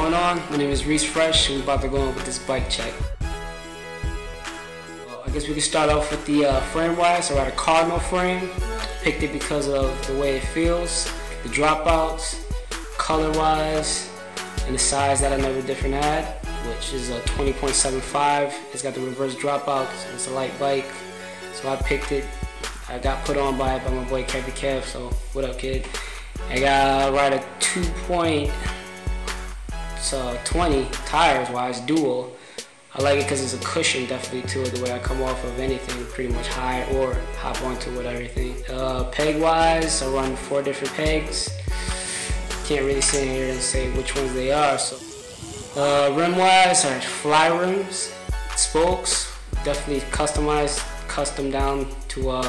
going on? My name is Reese and we're about to go on with this bike check. Well, I guess we can start off with the frame-wise. I got a Cardinal frame. Picked it because of the way it feels, the dropouts, color-wise, and the size that I never different had, which is a 20.75. It's got the reverse dropouts, and it's a light bike, so I picked it. I got put on by my boy Kevy Kev, so what up, kid? I got ride a 2.20 tires-wise dual. I like it because it's a cushion definitely to it, the way I come off of anything, pretty much high or hop onto with everything. Peg-wise, I run 4 different pegs. Can't really sit here and say which ones they are. So rim-wise, are fly rims, spokes, definitely customized, custom down to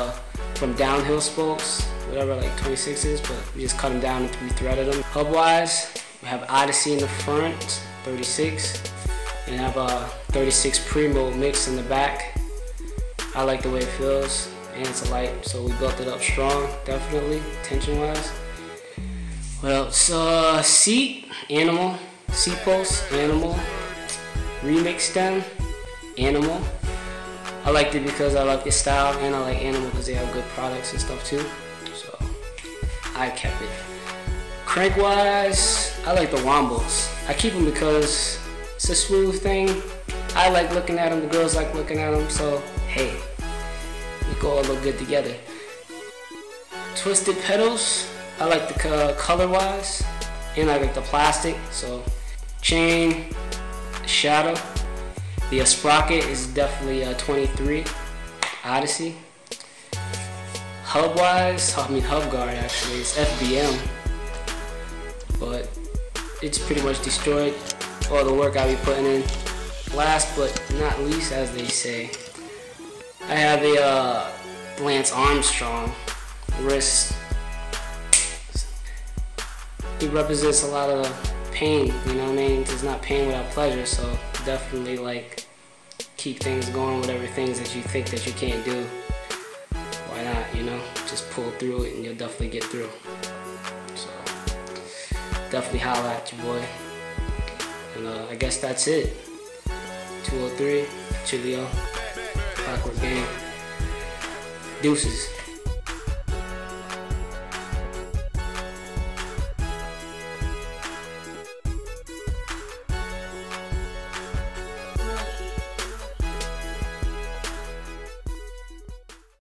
from downhill spokes, whatever, like 26s, but we just cut them down and re-threaded them. Hub-wise, we have Odyssey in the front, 36, and have a 36 Primo mix in the back. I like the way it feels, and it's a light, so we built it up strong, definitely, tension-wise. What else? Seat, Animal, seat post, Animal, remix stem, Animal. I liked it because I like the style, and I like Animal because they have good products and stuff too. So I kept it. Crank-wise, I like the Wombos. I keep them because it's a smooth thing. I like looking at them. The girls like looking at them. So hey, we go all look good together. Twisted pedals. I like the color-wise, and I like the plastic. So chain, shadow. The sprocket is definitely a 23 Odyssey. Hub-wise, hub guard actually, it's FBM, but it's pretty much destroyed all the work I be putting in. Last but not least, as they say, I have a Lance Armstrong wrist. He represents a lot of pain, you know what I mean? It's not pain without pleasure, so definitely like keep things going, whatever things that you think that you can't do. Why not, you know? Just pull through it and you'll definitely get through. So definitely holler at your boy. And I guess that's it. 203, Chilio, Clockwork Gang. Deuces.